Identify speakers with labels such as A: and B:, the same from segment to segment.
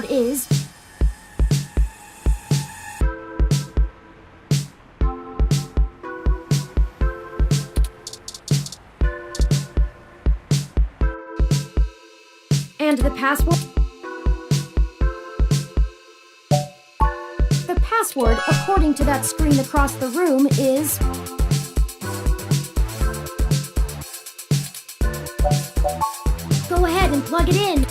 A: password is... And the password... The password, according to that screen across the room, is... Go ahead and plug it in.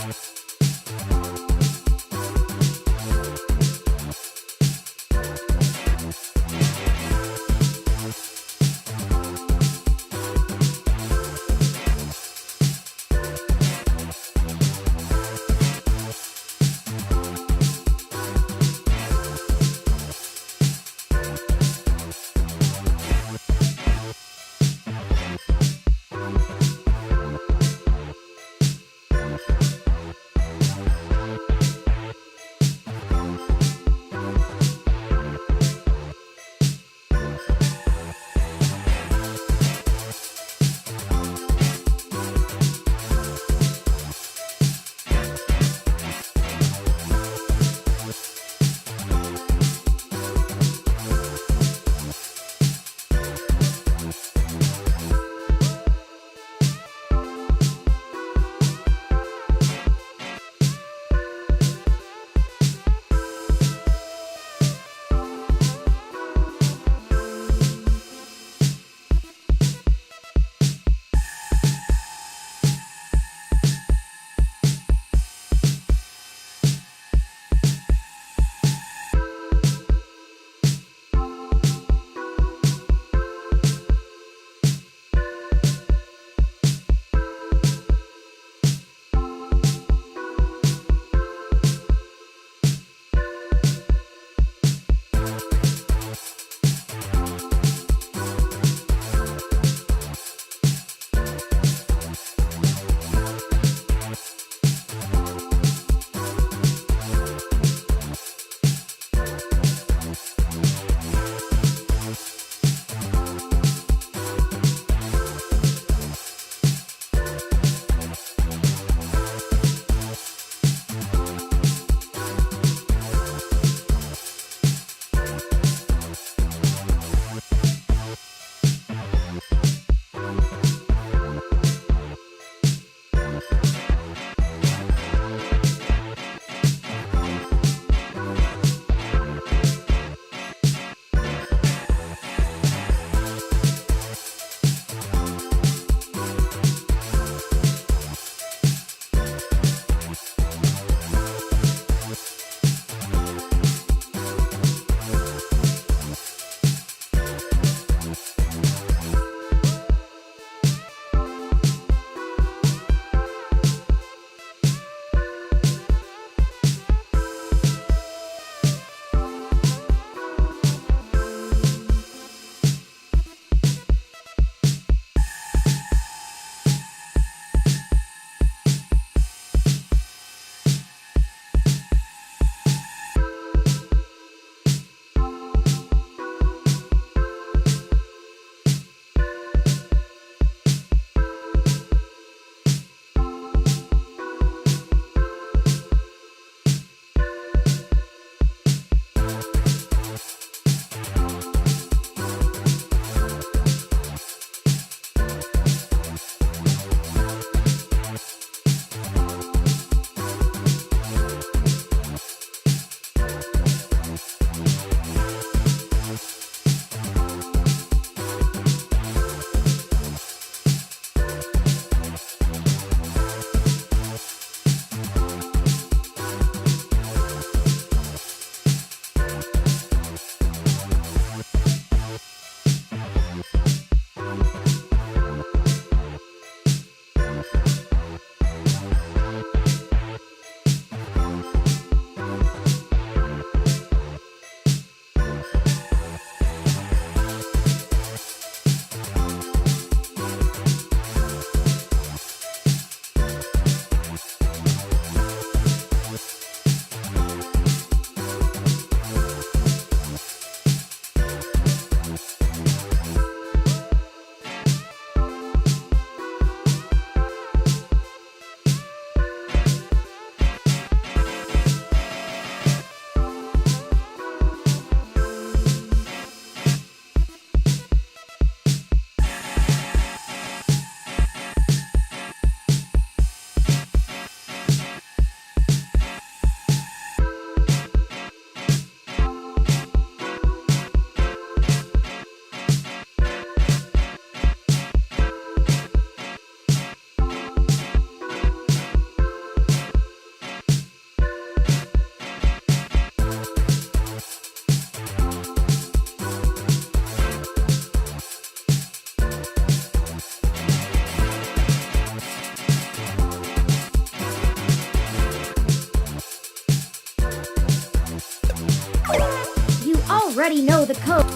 A: already know the code.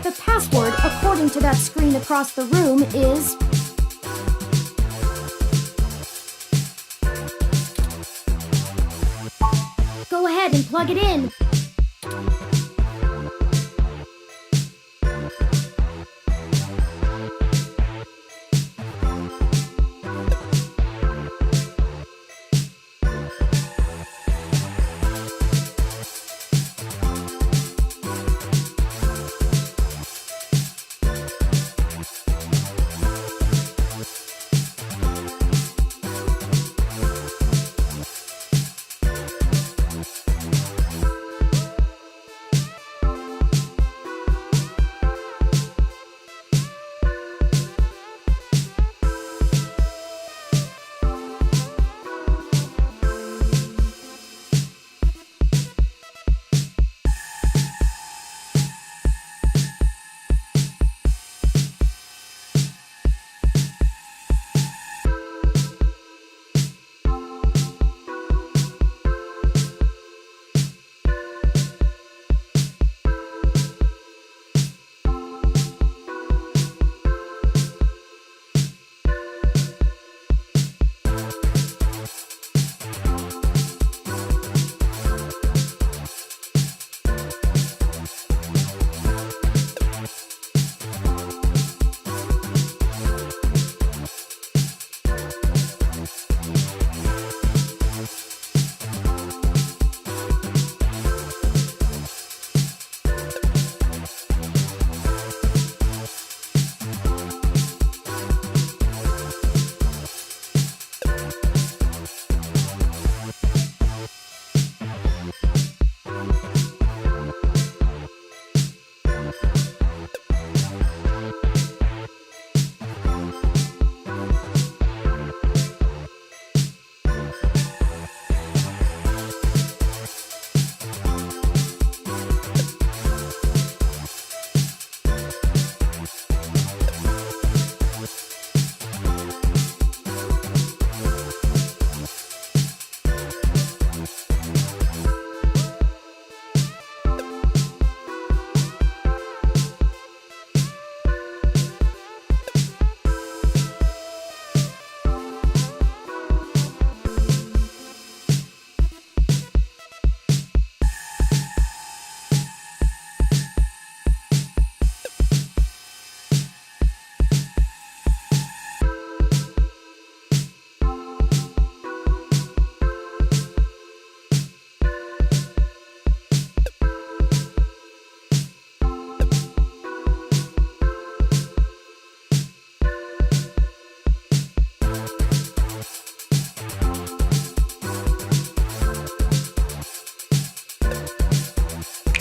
A: The password, according to that screen across the room, is... Go ahead and plug it in.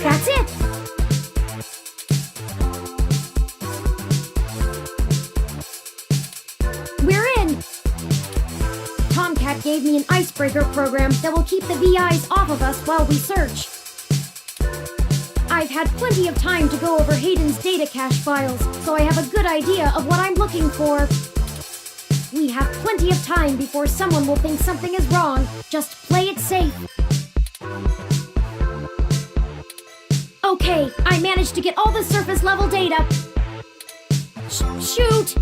A: That's it! We're in! Tomcat gave me an icebreaker program that will keep the VIs off of us while we search. I've had plenty of time to go over Hayden's data cache files, so I have a good idea of what I'm looking for. We have plenty of time before someone will think something is wrong. Just play it safe. Okay, I managed to get all the surface level data. Shoot!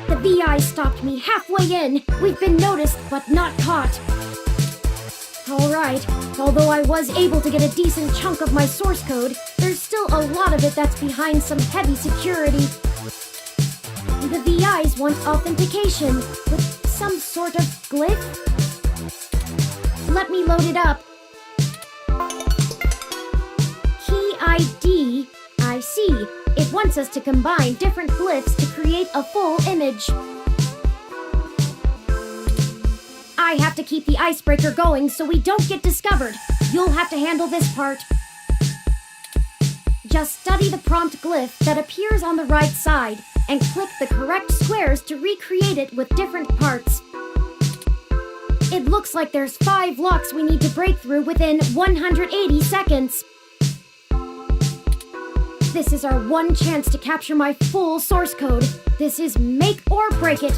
A: The VI stopped me halfway in. We've been noticed, but not caught. Alright, although I was able to get a decent chunk of my source code, there's still a lot of it that's behind some heavy security. The VIs want authentication with some sort of glyph. Let me load it up. Key ID, I see. It wants us to combine different glyphs to create a full image. I have to keep the icebreaker going so we don't get discovered. You'll have to handle this part. Just study the prompt glyph that appears on the right side and click the correct squares to recreate it with different parts. It looks like there's 5 locks we need to break through within 180 seconds. This is our one chance to capture my full source code. This is make or break it.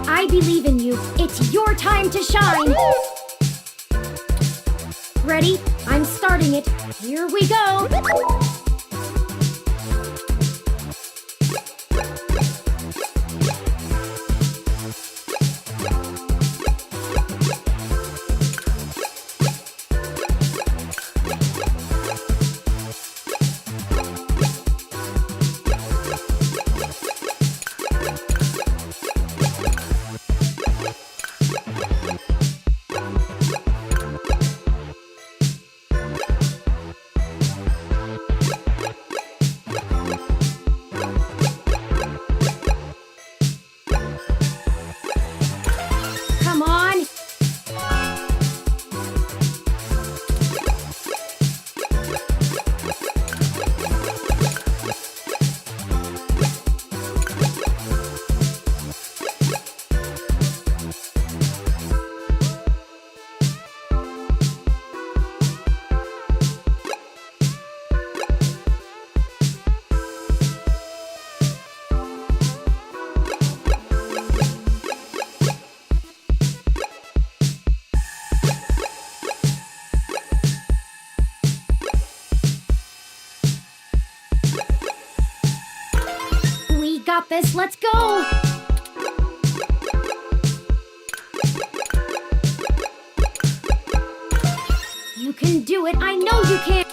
A: I believe in you. It's your time to shine. Ready? I'm starting it. Here we go! Come on! We got this, let's go! You can do it, I know you can!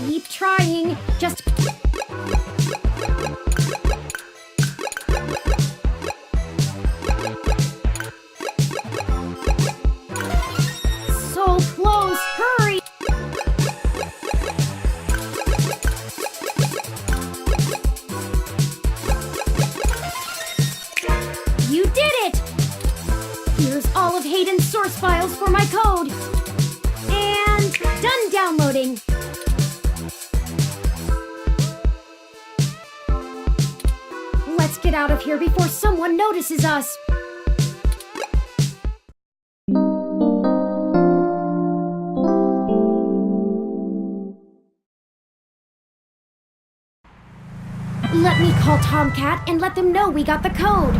A: Keep trying, just... So close, hurry! You did it! Here's all of Hayden's source files for my code. And done downloading. Let's get out of here before someone notices us. Let me call Tomcat and let them know we got the code.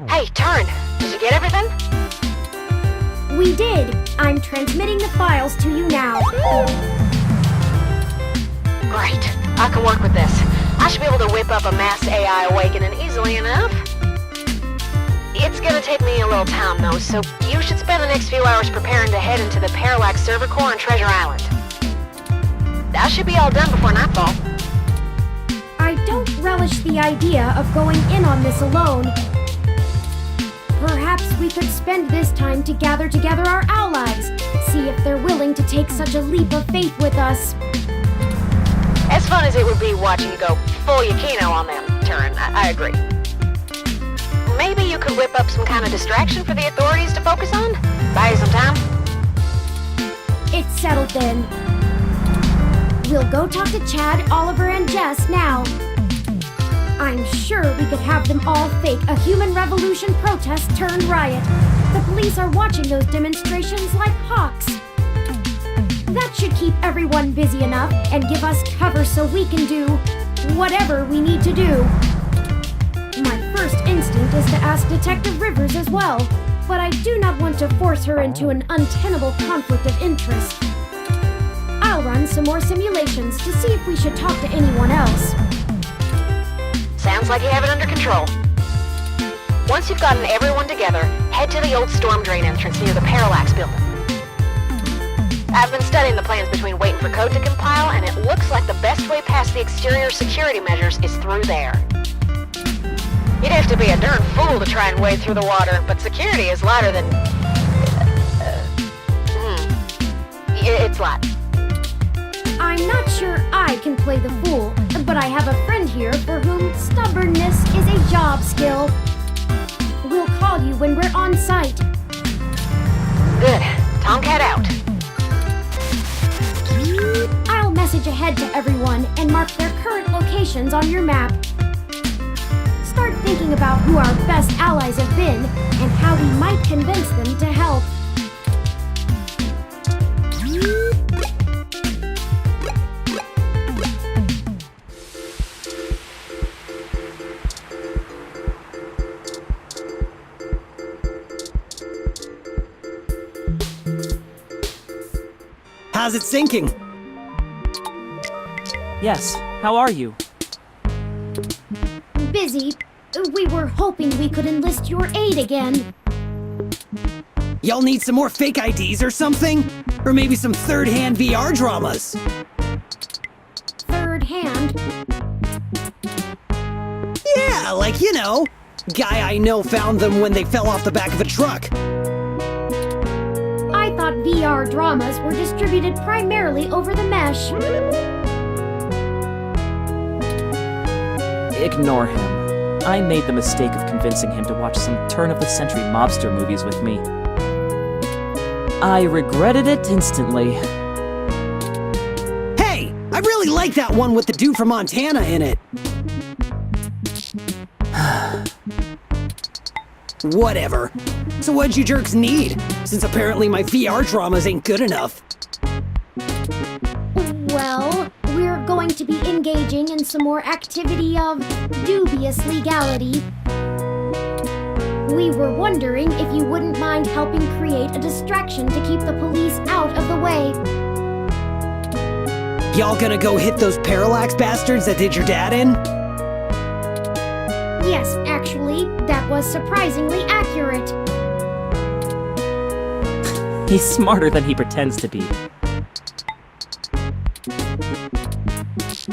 B: Hey, Turn! Did you get everything?
A: We did. I'm transmitting the files to you now.
B: Great. I can work with this. I should be able to whip up a mass AI awakening easily enough. It's gonna take me a little time, though, so you should spend the next few hours preparing to head into the Parallax server core on Treasure Island. That should be all done before nightfall.
A: I don't relish the idea of going in on this alone. Perhaps we could spend this time to gather together our allies, see if they're willing to take such a leap of faith with us.
B: As fun as it would be watching you go full Yukino on them, Turin, I agree. Maybe you could whip up some kind of distraction for the authorities to focus on? Buy you some time?
A: It's settled then. We'll go talk to Chad, Oliver, and Jess now. I'm sure we could have them all fake a human revolution protest turned riot. The police are watching those demonstrations like hawks. That should keep everyone busy enough and give us cover so we can do whatever we need to do. My first instinct is to ask Detective Rivers as well, but I do not want to force her into an untenable conflict of interest. I'll run some more simulations to see if we should talk to anyone else.
B: Sounds like you have it under control. Once you've gotten everyone together, head to the old storm drain entrance near the Parallax building. I've been studying the plans between waiting for code to compile, and it looks like the best way past the exterior security measures is through there. You'd have to be a darn fool to try and wade through the water, but security is lighter than... It's light.
A: I'm not sure I can play the fool, but I have a friend here for whom stubbornness is a job skill. We'll call you when we're on site.
B: Good. Tomcat out.
A: I'll message ahead to everyone and mark their current locations on your map. Start thinking about who our best allies have been and how we might convince them to help.
C: How's it sinking?
D: Yes, how are you?
A: Busy. We were hoping we could enlist your aid again.
C: Y'all need some more fake IDs or something? Or maybe some third-hand VR dramas?
A: Third hand.
C: Yeah, like, you know, guy I know found them when they fell off the back of a truck.
A: I thought VR dramas were distributed primarily over the mesh.
D: Ignore him. I made the mistake of convincing him to watch some turn-of-the-century mobster movies with me. I regretted it instantly.
C: Hey, I really like that one with the dude from Montana in it. Whatever. So what'd you jerks need? Since apparently my VR dramas ain't good enough.
A: Well, we're going to be engaging in some more activity of dubious legality. We were wondering if you wouldn't mind helping create a distraction to keep the police out of the way.
C: Y'all gonna go hit those parallax bastards that did your dad in?
A: Yes, actually, that was surprisingly accurate.
D: He's smarter than he pretends to be.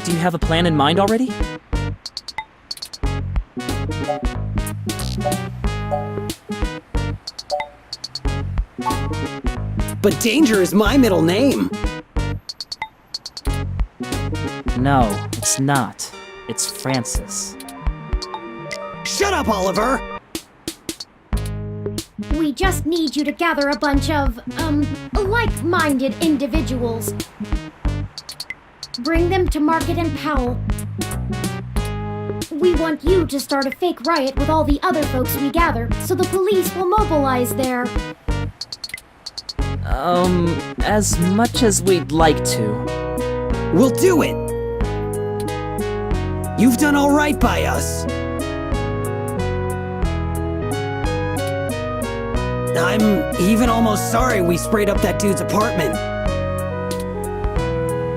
D: Do you have a plan in mind already?
C: But Danger is my middle name.
D: No, it's not. It's Francis.
C: Shut up, Oliver!
A: We just need you to gather a bunch of, like-minded individuals. Bring them to Market and Powell. We want you to start a fake riot with all the other folks we gather, so the police will mobilize there.
D: As much as we'd like to.
C: We'll do it! You've done all right by us. I'm even almost sorry we sprayed up that dude's apartment.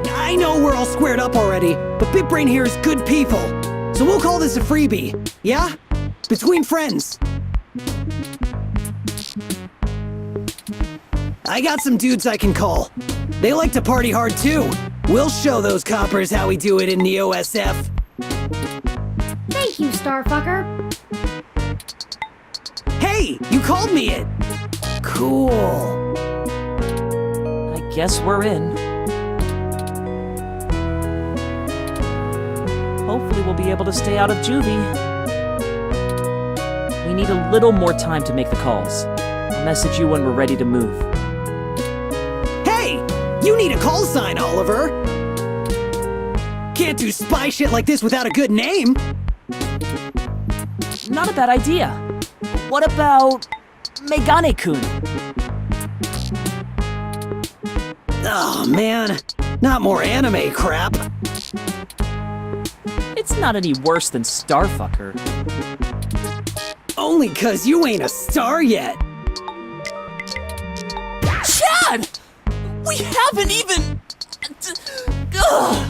C: I know we're all squared up already, but BitBrain here is good people. So we'll call this a freebie, yeah? Between friends. I got some dudes I can call. They like to party hard too. We'll show those coppers how we do it in the OSF.
A: Thank you, Starfucker.
C: Hey, you called me it. Cool.
D: I guess we're in. Hopefully we'll be able to stay out of juvie. We need a little more time to make the calls. I'll message you when we're ready to move.
C: Hey, you need a call sign, Oliver. Can't do spy shit like this without a good name.
D: Not a bad idea. What about Megane-kun?
C: Oh man, not more anime crap.
D: It's not any worse than Starfucker.
C: Only 'cause you ain't a star yet.
D: Chad! We haven't even... Ugh.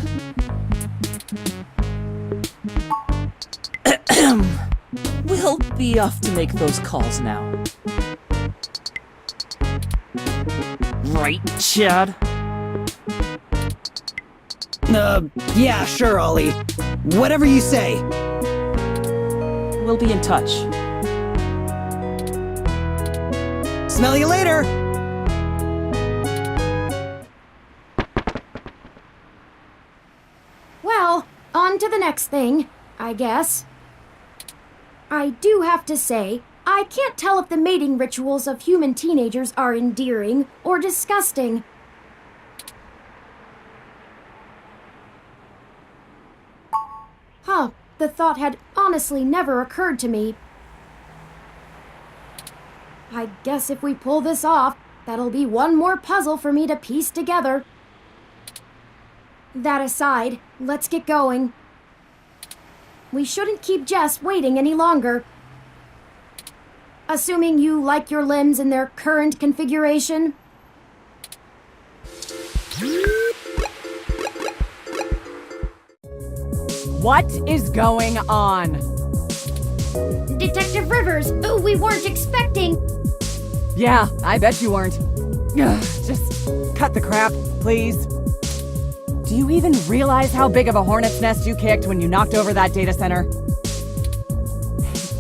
D: We'll be off to make those calls now. Right, Chad?
C: Yeah, sure, Ollie. Whatever you say.
D: We'll be in touch.
C: Smell you later.
A: Well, on on to the next thing, I guess. I do have to say, I can't tell if the mating rituals of human teenagers are endearing or disgusting. Huh, the thought had honestly never occurred to me. I guess if we pull this off, that'll be one more puzzle for me to piece together. That aside, let's get going. We shouldn't keep Jess waiting any longer. Assuming you like your limbs in their current configuration.
E: What is going on?
A: Detective Rivers, who we weren't expecting.
E: Yeah, I bet you weren't. Ugh, just cut the crap, please. Do you even realize how big of a hornet's nest you kicked when you knocked over that data center?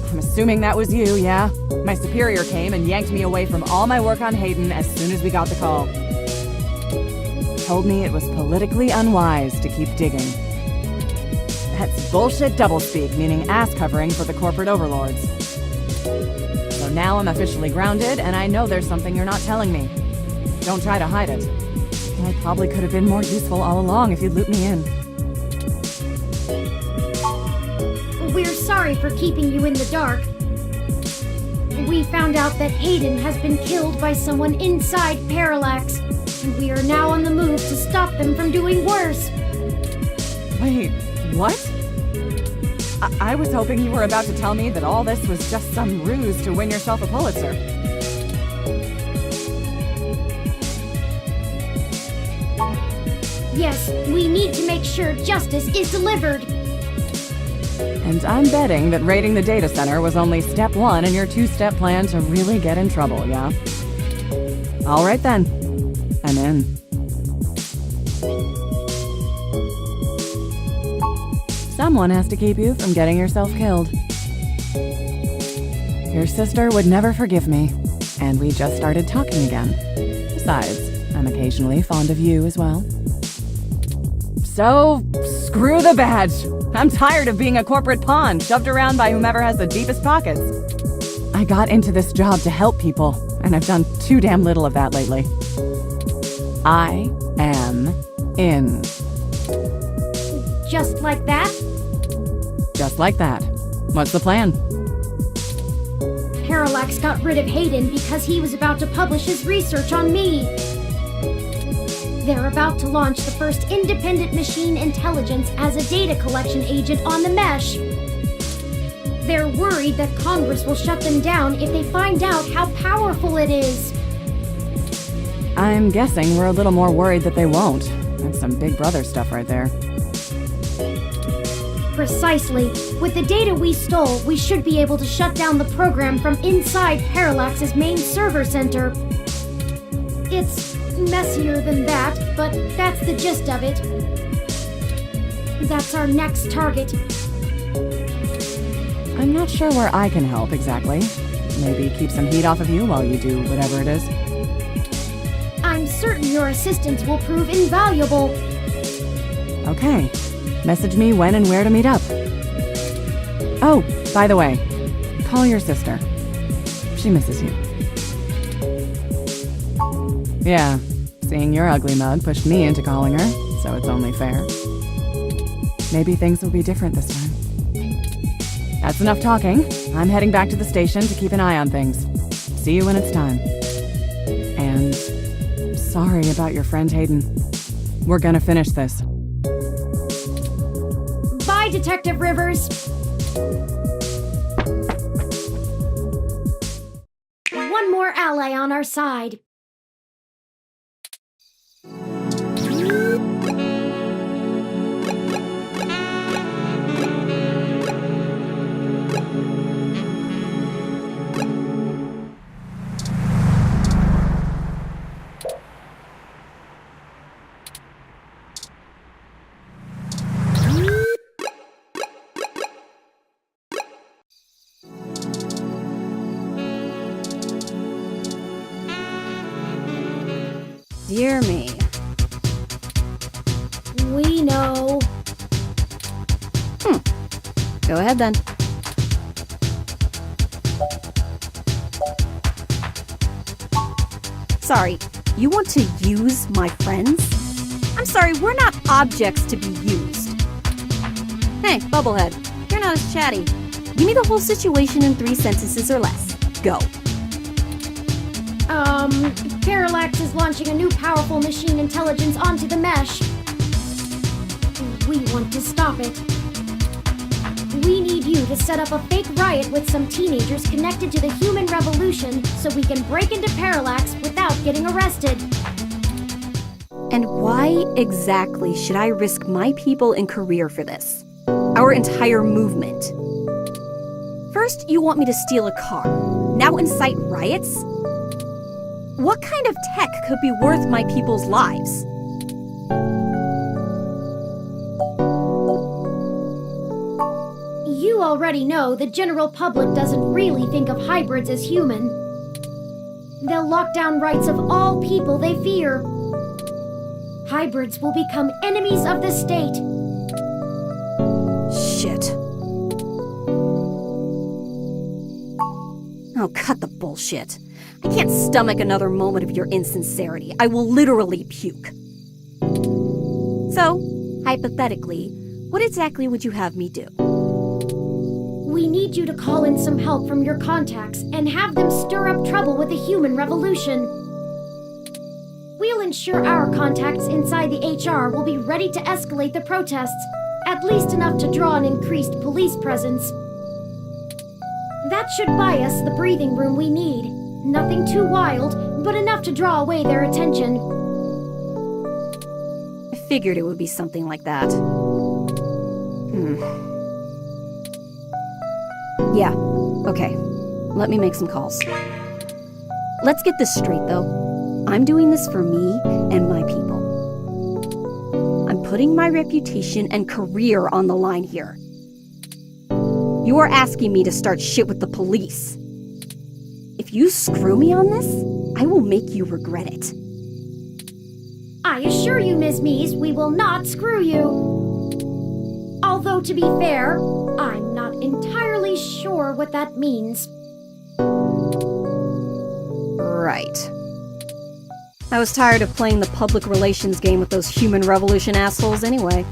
E: I'm assuming that was you, yeah? My superior came and yanked me away from all my work on Hayden as soon as we got the call. Told me it was politically unwise to keep digging. That's bullshit doublespeak, meaning ass covering for the corporate overlords. So now I'm officially grounded, and I know there's something you're not telling me. Don't try to hide it. I probably could have been more useful all along if you'd loop me in.
A: We're sorry for keeping you in the dark. We found out that Hayden has been killed by someone inside Parallax, and we are now on the move to stop them from doing worse.
E: Wait, what? I was hoping you were about to tell me that all this was just some ruse to win yourself a Pulitzer.
A: Yes, we need to make sure justice is delivered.
E: And I'm betting that raiding the data center was only step one in your two-step plan to really get in trouble, yeah? All right then. I'm in. Someone has to keep you from getting yourself killed. Your sister would never forgive me, and we just started talking again. Besides, I'm occasionally fond of you as well. So, screw the badge. I'm tired of being a corporate pawn shoved around by whomever has the deepest pockets. I got into this job to help people, and I've done too damn little of that lately. I am in.
A: Just like that?
E: Just like that. What's the plan?
A: Parallax got rid of Hayden because he was about to publish his research on me. They're about to launch the first independent machine intelligence as a data collection agent on the mesh. They're worried that Congress will shut them down if they find out how powerful it is.
E: I'm guessing we're a little more worried that they won't. That's some Big Brother stuff right there.
A: Precisely. With the data we stole, we should be able to shut down the program from inside Parallax's main server center. It's messier than that, but that's the gist of it. That's our next target.
E: I'm not sure where I can help exactly. Maybe keep some heat off of you while you do whatever it is.
A: I'm certain your assistance will prove invaluable.
E: Okay. Message me when and where to meet up. Oh, by the way, call your sister. She misses you. Yeah, seeing your ugly mug pushed me into calling her, so it's only fair. Maybe things will be different this time. That's enough talking. I'm heading back to the station to keep an eye on things. See you when it's time. And sorry about your friend Hayden. We're gonna finish this.
A: Bye, Detective Rivers. One more ally on our side.
F: Dear me.
A: We know.
F: Go ahead then. Sorry, you want to use my friends? I'm sorry, we're not objects to be used. Hey, Bubblehead, you're not as chatty. Give me the whole situation in 3 sentences or less. Go.
A: Parallax is launching a new powerful machine intelligence onto the mesh. We want to stop it. We need you to set up a fake riot with some teenagers connected to the human revolution so we can break into Parallax without getting arrested.
F: And why exactly should I risk my people and career for this? Our entire movement. First, you want me to steal a car. Now incite riots? What kind of tech could be worth my people's lives?
A: You already know the general public doesn't really think of hybrids as human. They'll lock down rights of all people they fear. Hybrids will become enemies of the state.
F: Shit. Oh, cut the bullshit. I can't stomach another moment of your insincerity. I will literally puke. So, hypothetically, what exactly would you have me do?
A: We need you to call in some help from your contacts and have them stir up trouble with the human revolution. We'll ensure our contacts inside the HR will be ready to escalate the protests, at least enough to draw an increased police presence. That should buy us the breathing room we need. Nothing too wild, but enough to draw away their attention.
F: I figured it would be something like that. Yeah, okay. Let me make some calls. Let's get this straight, though. I'm doing this for me and my people. I'm putting my reputation and career on the line here. You are asking me to start shit with the police. If you screw me on this, I will make you regret it.
A: I assure you, Ms. Mees, we will not screw you. Although, to be fair, I'm not entirely sure what that means.
F: Right. I was tired of playing the public relations game with those human revolution assholes anyway.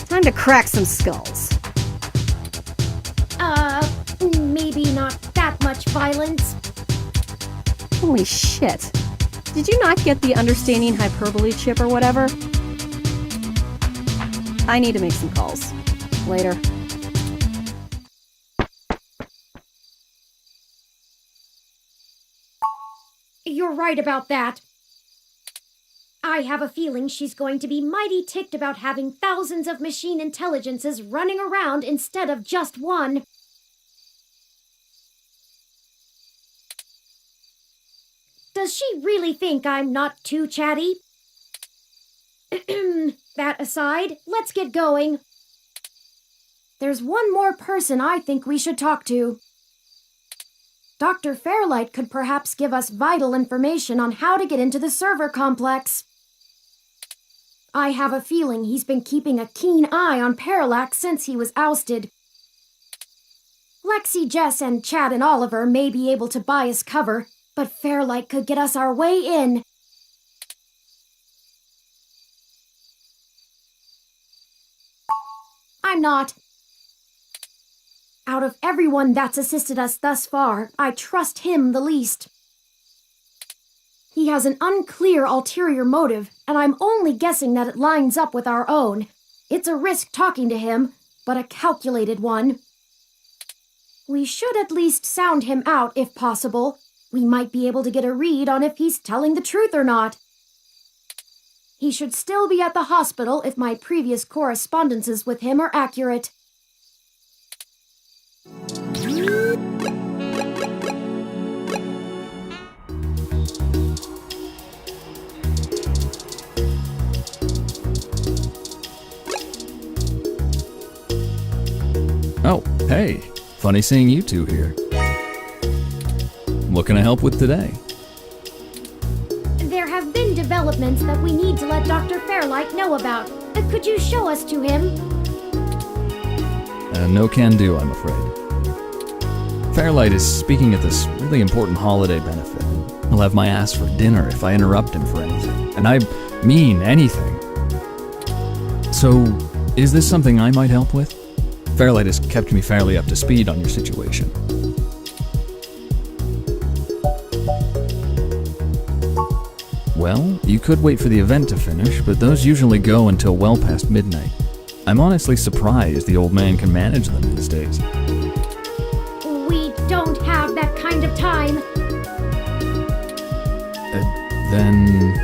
F: Time to crack some skulls.
A: Maybe not that much violence.
F: Holy shit. Did you not get the understanding hyperbole chip or whatever? I need to make some calls. Later.
A: You're right about that. I have a feeling she's going to be mighty ticked about having thousands of machine intelligences running around instead of just one. Does she really think I'm not too chatty? That aside, let's get going. There's one more person I think we should talk to. Dr. Fairlight could perhaps give us vital information on how to get into the server complex. I have a feeling he's been keeping a keen eye on Parallax since he was ousted. Lexi, Jess, and Chad and Oliver may be able to buy us cover, but Fairlight could get us our way in. I'm not. Out of everyone that's assisted us thus far, I trust him the least. He has an unclear ulterior motive, and I'm only guessing that it lines up with our own. It's a risk talking to him, but a calculated one. We should at least sound him out if possible. We might be able to get a read on if he's telling the truth or not. He should still be at the hospital if my previous correspondences with him are accurate.
G: Oh, hey. Funny seeing you two here. What can I help with today?
A: There have been developments that we need to let Dr. Fairlight know about. Could you show us to him?
G: No can do, I'm afraid. Fairlight is speaking at this really important holiday benefit. He'll have my ass for dinner if I interrupt him for anything. And I mean anything. So, is this something I might help with? Fairlight has kept me fairly up to speed on your situation. Well, you could wait for the event to finish, but those usually go until well past midnight. I'm honestly surprised the old man can manage them these days.
A: We don't have that kind of time.
G: Then...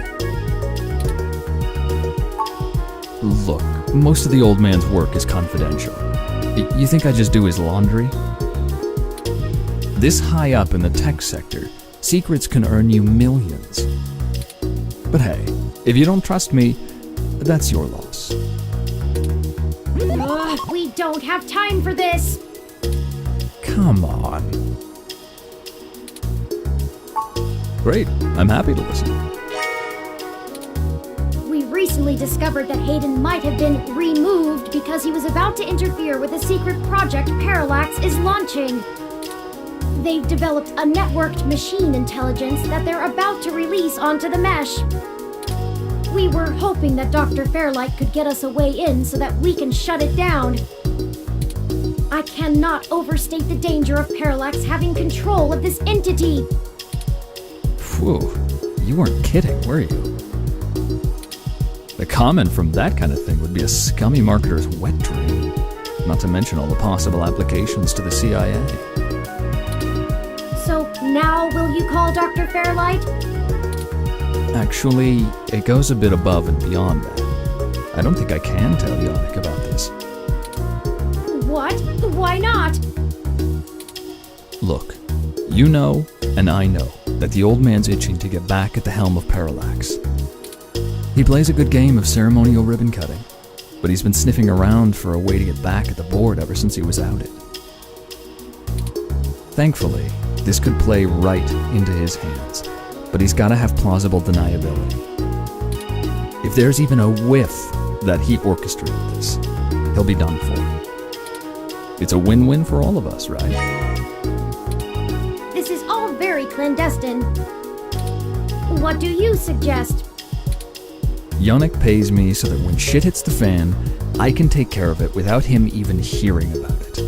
G: Look, most of the old man's work is confidential. You think I just do his laundry? This high up in the tech sector, secrets can earn you millions. But hey, if you don't trust me, that's your loss.
A: Ugh, we don't have time for this.
G: Come on. Great, I'm happy to listen.
A: We recently discovered that Hayden might have been removed because he was about to interfere with a secret project Parallax is launching. They've developed a networked machine intelligence that they're about to release onto the mesh. We were hoping that Dr. Fairlight could get us a way in so that we can shut it down. I cannot overstate the danger of Parallax having control of this entity.
G: Phew, you weren't kidding, were you? The comment from that kind of thing would be a scummy marketer's wet dream. Not to mention all the possible applications to the CIA.
A: So now will you call Dr. Fairlight?
G: Actually, it goes a bit above and beyond that. I don't think I can tell Yannick about this.
A: What? Why not?
G: Look, you know, and I know, that the old man's itching to get back at the helm of Parallax. He plays a good game of ceremonial ribbon cutting, but he's been sniffing around for a way to get back at the board ever since he was outed. Thankfully, this could play right into his hands, but he's gotta have plausible deniability. If there's even a whiff that he orchestrated this, he'll be done for. It's a win-win for all of us, right?
A: This is all very clandestine. What do you suggest?
G: Yannick pays me so that when shit hits the fan, I can take care of it without him even hearing about it.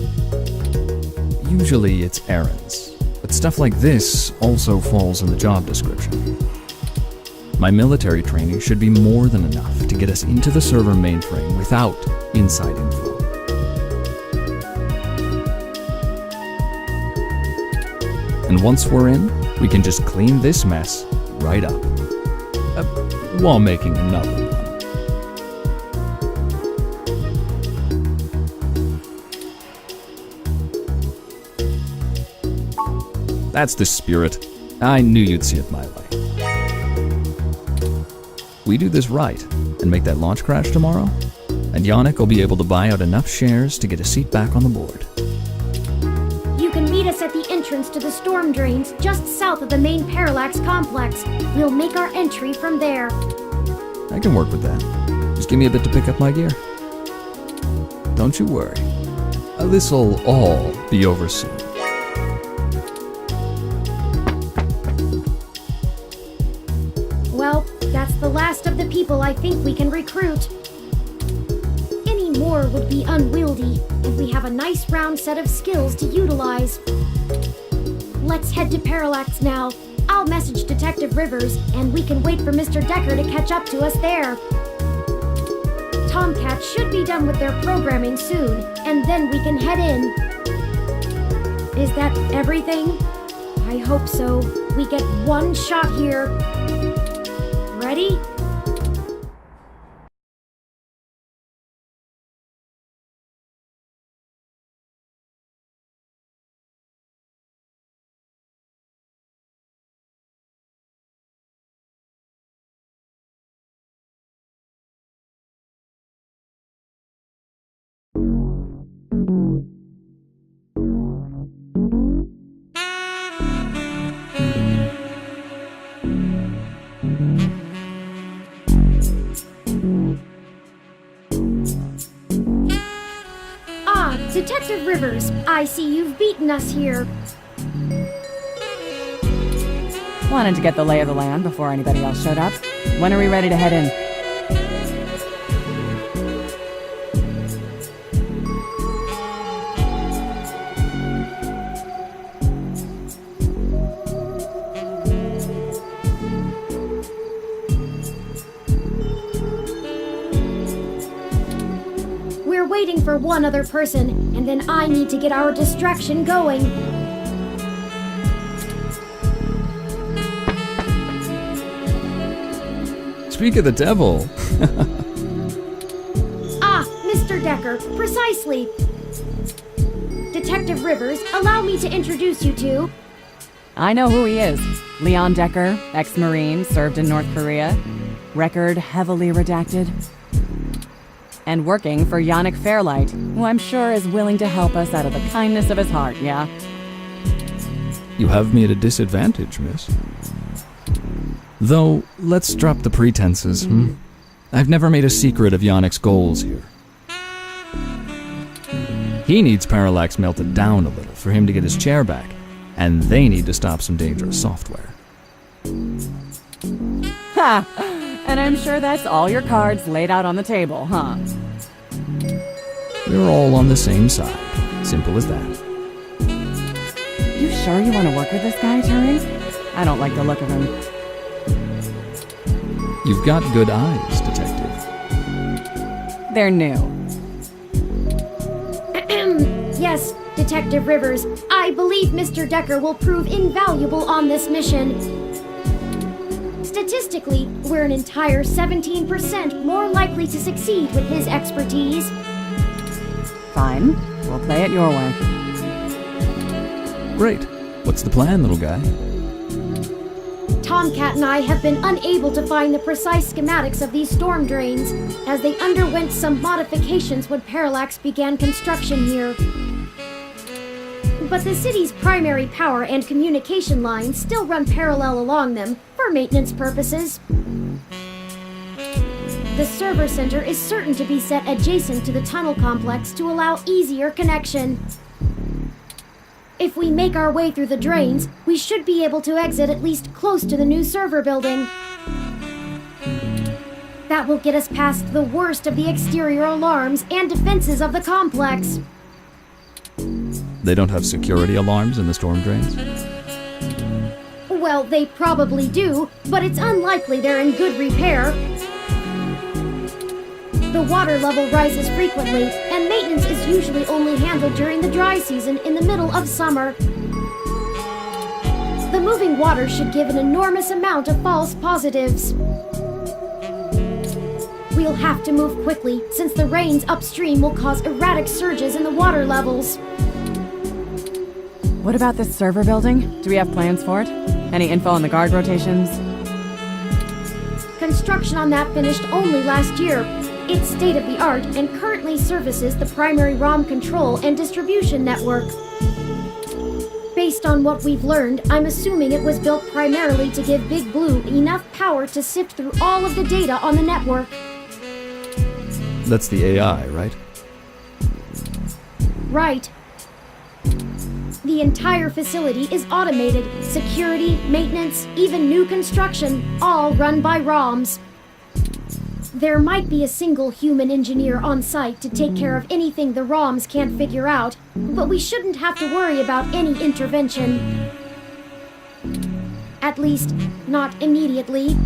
G: Usually it's errands, but stuff like this also falls in the job description. My military training should be more than enough to get us into the server mainframe without inside info. And once we're in, we can just clean this mess right up. While making another one. That's the spirit. I knew you'd see it my way. We do this right and make that launch crash tomorrow, and Yannick will be able to buy out enough shares to get a seat back on the board.
A: You can meet us at the entrance to the storm drains just south of the main Parallax complex. We'll make our entry from there.
G: I can work with that. Just give me a bit to pick up my gear. Don't you worry. This'll all be over soon.
A: Well, that's the last of the people I think we can recruit. Any more would be unwieldy, and we have a nice round set of skills to utilize. Let's head to Parallax now. I'll message Detective Rivers, and we can wait for Mr. Decker to catch up to us there. Tomcat should be done with their programming soon, and then we can head in. Is that everything? I hope so. We get one shot here. Ready? Detective Rivers, I see you've beaten us here.
E: Wanted to get the lay of the land before anybody else showed up. When are we ready to head in?
A: We're waiting for one other person, and then I need to get our distraction going.
G: Speak of the devil.
A: Ah, Mr. Decker, precisely. Detective Rivers, allow me to introduce you to...
E: I know who he is. Leon Decker, ex-Marine, served in North Korea. Record heavily redacted. And working for Yannick Fairlight, who I'm sure is willing to help us out of the kindness of his heart, yeah?
G: You have me at a disadvantage, miss. Though, let's drop the pretenses, I've never made a secret of Yannick's goals here. He needs Parallax melted down a little for him to get his chair back, and they need to stop some dangerous software.
E: Ha! And I'm sure that's all your cards laid out on the table, huh?
G: We're all on the same side. Simple as that.
E: You sure you want to work with this guy, Terry? I don't like the look of him.
G: You've got good eyes, detective.
E: They're new.
A: Yes, Detective Rivers, I believe Mr. Decker will prove invaluable on this mission. Statistically, we're an entire 17% more likely to succeed with his expertise.
E: Fine. We'll play it your way.
G: Great. What's the plan, little guy?
A: Tomcat and I have been unable to find the precise schematics of these storm drains, as they underwent some modifications when Parallax began construction here. But the city's primary power and communication lines still run parallel along them, for maintenance purposes. The server center is certain to be set adjacent to the tunnel complex to allow easier connection. If we make our way through the drains, we should be able to exit at least close to the new server building. That will get us past the worst of the exterior alarms and defenses of the complex.
G: They don't have security alarms in the storm drains?
A: Well, they probably do, but it's unlikely they're in good repair. The water level rises frequently, and maintenance is usually only handled during the dry season in the middle of summer. The moving water should give an enormous amount of false positives. We'll have to move quickly, since the rains upstream will cause erratic surges in the water levels.
E: What about this server building? Do we have plans for it? Any info on the guard rotations?
A: Construction on that finished only last year. It's state-of-the-art and currently services the primary ROM control and distribution network. Based on what we've learned, I'm assuming it was built primarily to give Big Blue enough power to sift through all of the data on the network.
G: That's the AI, right?
A: Right. The entire facility is automated. Security, maintenance, even new construction, all run by ROMs. There might be a single human engineer on site to take care of anything the ROMs can't figure out, but we shouldn't have to worry about any intervention. At least, not immediately.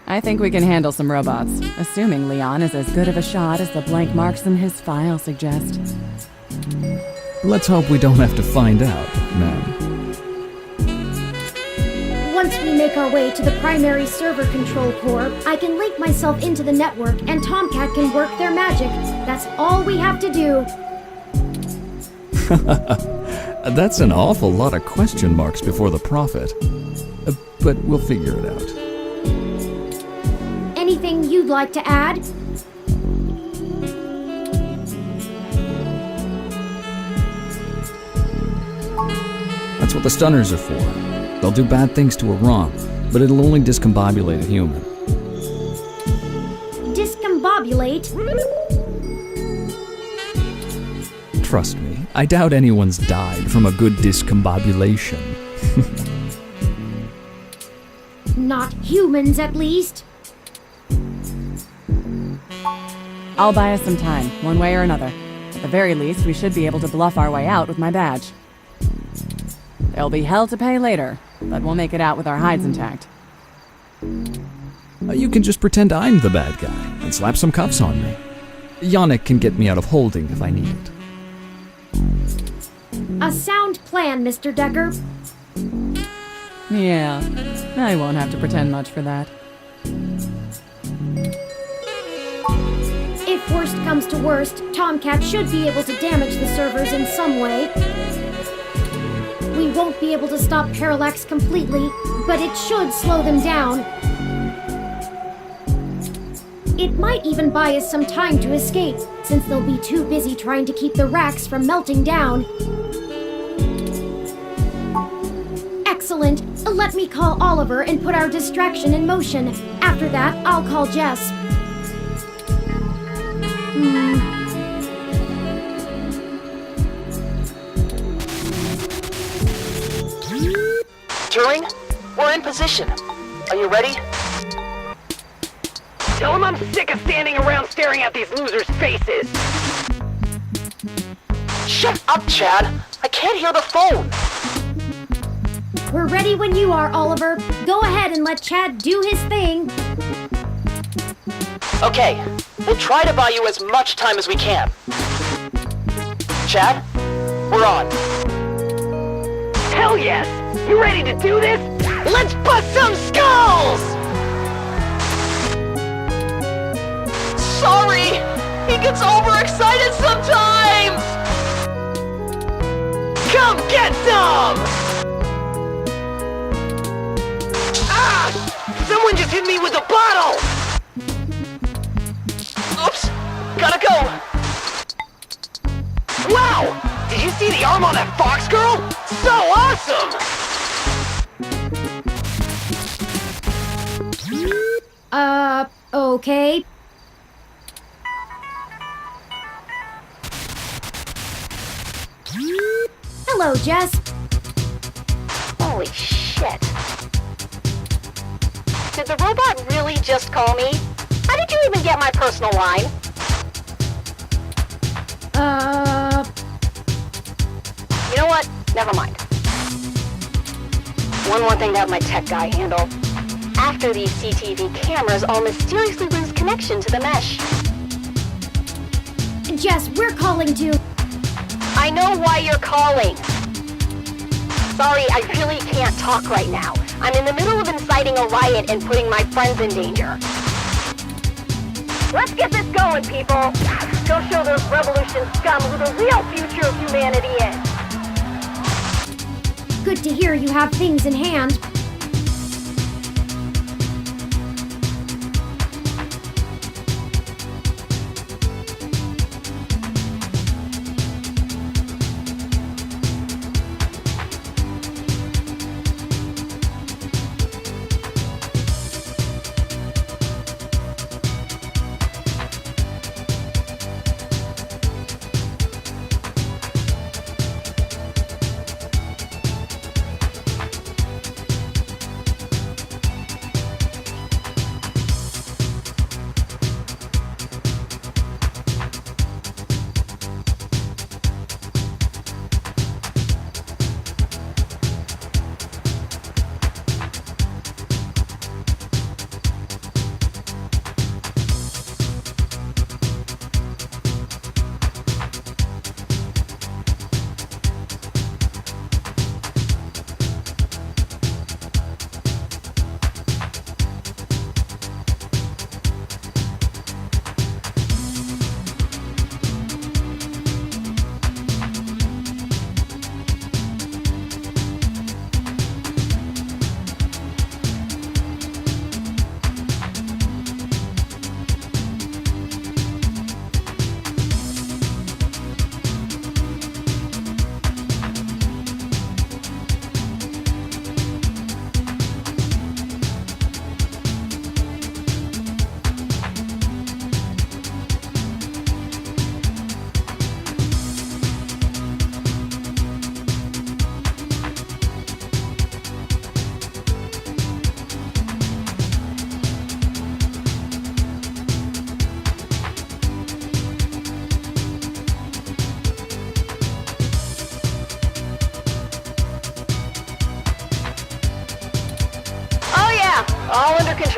E: I think we can handle some robots, assuming Leon is as good of a shot as the blank marks in his file suggest.
G: Let's hope we don't have to find out, ma'am.
A: Once we make our way to the primary server control core, I can link myself into the network and Tomcat can work their magic. That's all we have to do.
G: That's an awful lot of question marks before the prophet. But we'll figure it out.
A: Anything you'd like to add?
G: That's what the stunners are for. They'll do bad things to a ROM, but it'll only discombobulate a human.
A: Discombobulate?
G: Trust me, I doubt anyone's died from a good discombobulation.
A: Not humans, at least.
E: I'll buy us some time, one way or another. At the very least, we should be able to bluff our way out with my badge. There'll be hell to pay later, but we'll make it out with our hides intact.
G: You can just pretend I'm the bad guy and slap some cuffs on me. Yannick can get me out of holding if I need it.
A: A sound plan, Mr. Decker.
E: Yeah, I won't have to pretend much for that.
A: If worst comes to worst, Tomcat should be able to damage the servers in some way. We won't be able to stop Parallax completely, but it should slow them down. It might even buy us some time to escape, since they'll be too busy trying to keep the racks from melting down. Excellent. Let me call Oliver and put our distraction in motion. After that, I'll call Jess.
B: Turing, we're in position. Are you ready?
H: Tell him I'm sick of standing around staring at these losers' faces.
B: Shut up, Chad. I can't hear the phone.
A: We're ready when you are, Oliver. Go ahead and let Chad do his thing.
B: Okay, we'll try to buy you as much time as we can. Chad, we're on.
H: Hell yes! You ready to do this?
B: Let's bust some skulls! Sorry! He gets overexcited sometimes! Come get some! Ah! Someone just hit me with a bottle! Oops! Gotta go! Wow! Did you see the arm on that fox girl? So awesome!
A: Okay. Hello, Jess.
B: Holy shit. Did the robot really just call me? How did you even get my personal line? You know what? Never mind. One more thing to have my tech guy handle. After these CTV cameras all mysteriously lose connection to the mesh.
A: Jess, we're calling to...
B: I know why you're calling. Sorry, I really can't talk right now. I'm in the middle of inciting a riot and putting my friends in danger. Let's get this going, people. Go show those revolution scum who the real future of humanity is.
A: Good to hear you have things in hand.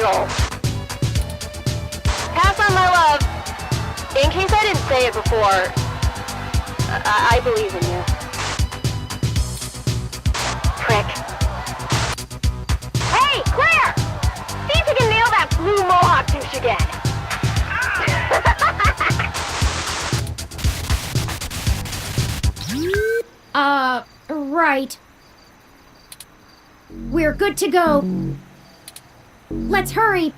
B: control. Pass on my love. In case I didn't say it before, I believe in you. Prick. Hey, Claire! See if you can nail that blue mohawk douche again.
A: Right. We're good to go. Let's hurry.